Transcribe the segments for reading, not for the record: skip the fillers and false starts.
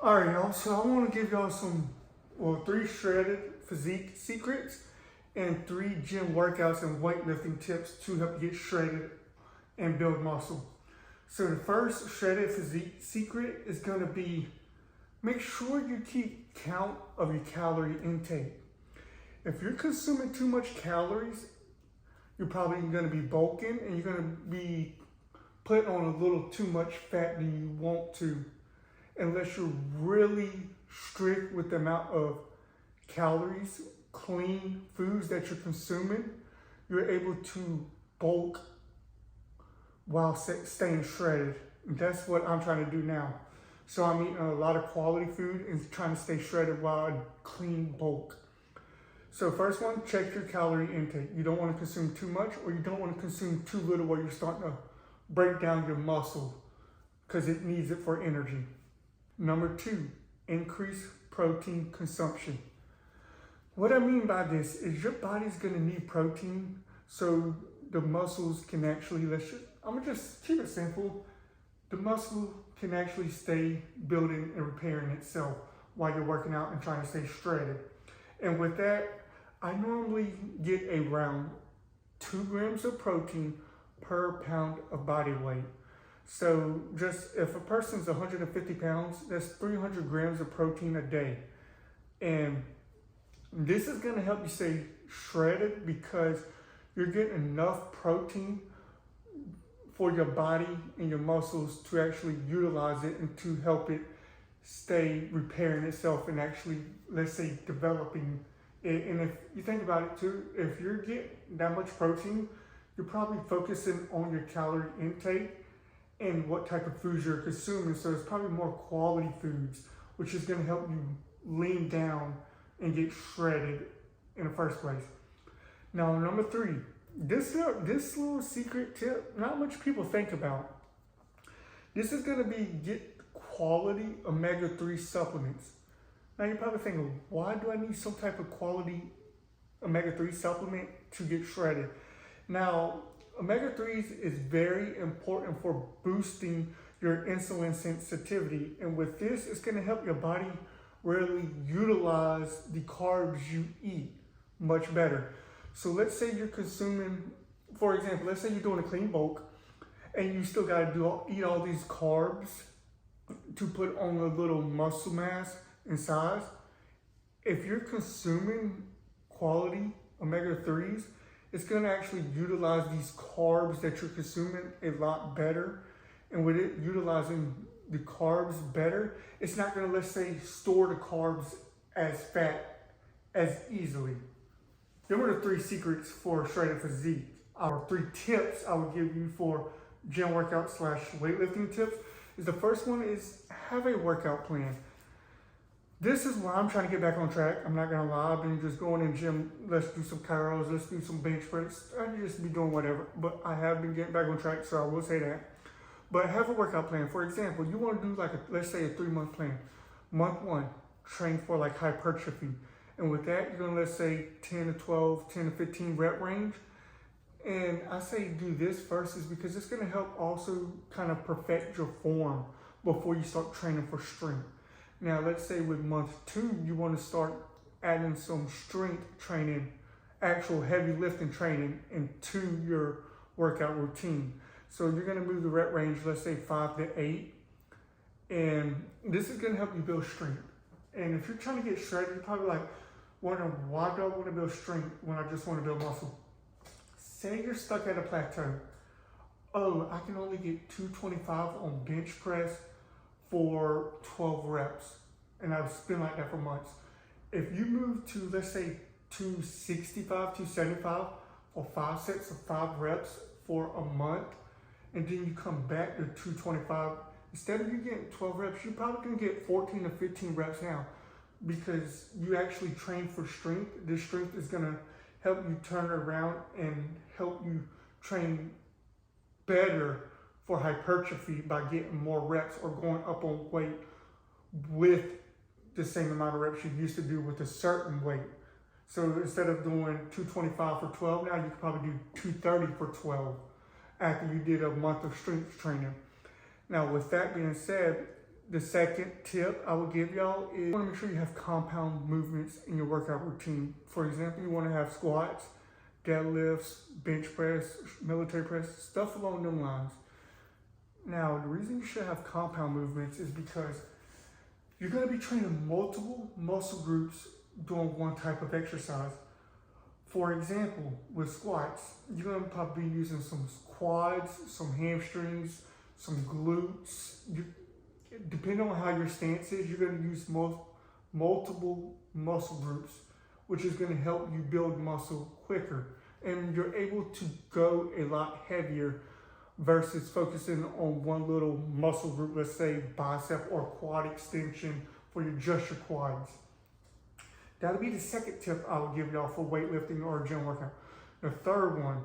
All right, y'all. So I want to give y'all three shredded physique secrets and 3 gym workouts and weightlifting tips to help you get shredded and build muscle. So the first shredded physique secret is going to be make sure you keep count of your calorie intake. If you're consuming too much calories, you're probably going to be bulking and you're going to be putting on a little too much fat than you want to. Unless you're really strict with the amount of calories, clean foods that you're consuming, you're able to bulk while staying shredded. And that's what I'm trying to do now. So I'm eating a lot of quality food and trying to stay shredded while I clean bulk. So first one, check your calorie intake. You don't want to consume too much or you don't want to consume too little where you're starting to break down your muscle because it needs it for energy. Number 2, increase protein consumption. What I mean by this is your body's gonna need protein so the muscles can actually, I'm gonna just keep it simple. The muscle can actually stay building and repairing itself while you're working out and trying to stay shredded. And with that, I normally get around 2 grams of protein per pound of body weight. So just if a person's 150 pounds, that's 300 grams of protein a day. And this is gonna help you stay shredded because you're getting enough protein for your body and your muscles to actually utilize it and to help it stay repairing itself and actually, let's say, developing it. And if you think about it too, if you're getting that much protein, you're probably focusing on your calorie intake and what type of foods you're consuming. So it's probably more quality foods, which is gonna help you lean down and get shredded in the first place. Now, number 3, this little secret tip, not much people think about. This is gonna be get quality omega-3 supplements. Now you're probably thinking, why do I need some type of quality omega-3 supplement to get shredded? Now, omega-3s is very important for boosting your insulin sensitivity. And with this, it's gonna help your body really utilize the carbs you eat much better. So let's say you're consuming, for example, let's say you're doing a clean bulk and you still gotta eat all these carbs to put on a little muscle mass and size. If you're consuming quality omega-3s, it's gonna actually utilize these carbs that you're consuming a lot better. And with it utilizing the carbs better, it's not gonna, let's say, store the carbs as fat as easily. There were the 3 secrets for shredded physique. Our 3 tips I would give you for gym workout / weightlifting tips is the first one is have a workout plan. This is why I'm trying to get back on track. I'm not gonna lie, I've been just going in the gym, let's do some chiros, let's do some bench press. I just be doing whatever, but I have been getting back on track, so I will say that. But have a workout plan. For example, you wanna do like, let's say a 3-month plan. Month 1, train for like hypertrophy. And with that, you're gonna, let's say 10 to 12, 10 to 15 rep range. And I say do this first is because it's gonna help also kind of perfect your form before you start training for strength. Now, let's say with month 2, you want to start adding some strength training, actual heavy lifting training into your workout routine. So you're going to move the rep range, let's say 5 to 8. And this is going to help you build strength. And if you're trying to get shredded, you're probably like wondering, why do I want to build strength when I just want to build muscle? Say you're stuck at a plateau. Oh, I can only get 225 on bench press for 12 reps, and I've been like that for months. If you move to, let's say, 265, 275 for 5 sets of 5 reps for a month, and then you come back to 225, instead of you getting 12 reps, you're probably gonna get 14 to 15 reps now because you actually train for strength. This strength is gonna help you turn around and help you train better for hypertrophy by getting more reps or going up on weight with the same amount of reps you used to do with a certain weight. So instead of doing 225 for 12, now you could probably do 230 for 12 after you did a month of strength training. Now, with that being said, The second tip I would give y'all is you want to make sure you have compound movements in your workout routine. For example, you want to have squats, deadlifts, bench press, military press, stuff along them lines. Now, the reason you should have compound movements is because you're going to be training multiple muscle groups doing one type of exercise. For example, with squats, you're going to probably be using some quads, some hamstrings, some glutes. Depending on how your stance is, you're going to use multiple muscle groups, which is going to help you build muscle quicker. And you're able to go a lot heavier versus focusing on one little muscle group, let's say bicep or quad extension for just your quads. That'll be the second tip I would give y'all for weightlifting or a gym workout. The third one,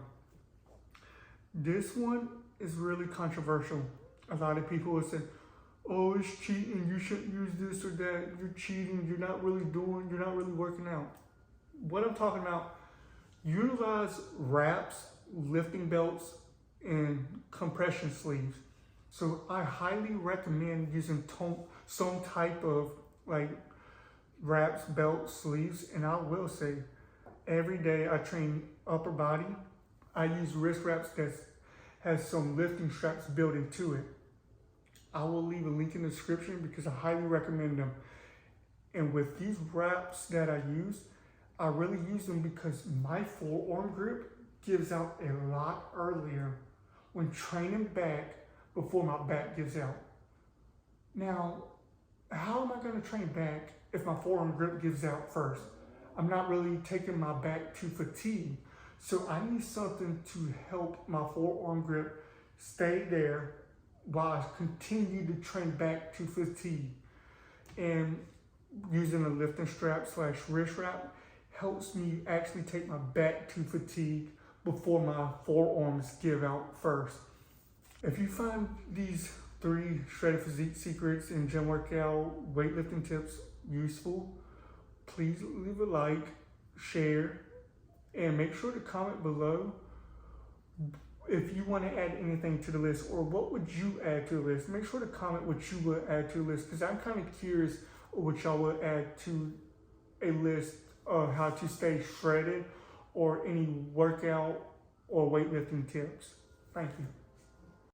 this one is really controversial. A lot of people will say, oh, it's cheating, you shouldn't use this or that, you're cheating, you're not really working out. What I'm talking about, utilize wraps, lifting belts, and compression sleeves. So I highly recommend using some type of like wraps, belts, sleeves, and I will say every day I train upper body. I use wrist wraps that has some lifting straps built into it. I will leave a link in the description because I highly recommend them. And with these wraps that I use, I really use them because my forearm grip gives out a lot earlier when training back before my back gives out. Now, how am I going to train back if my forearm grip gives out first? I'm not really taking my back to fatigue. So I need something to help my forearm grip stay there while I continue to train back to fatigue. And using a lifting strap / wrist wrap helps me actually take my back to fatigue before my forearms give out first. If you find these 3 Shredded Physique Secrets and gym workout weightlifting tips useful, please leave a like, share, and make sure to comment below if you want to add anything to the list, or what would you add to the list. Make sure to comment what you would add to the list, because I'm kind of curious what y'all would add to a list of how to stay shredded or any workout or weightlifting tips. Thank you.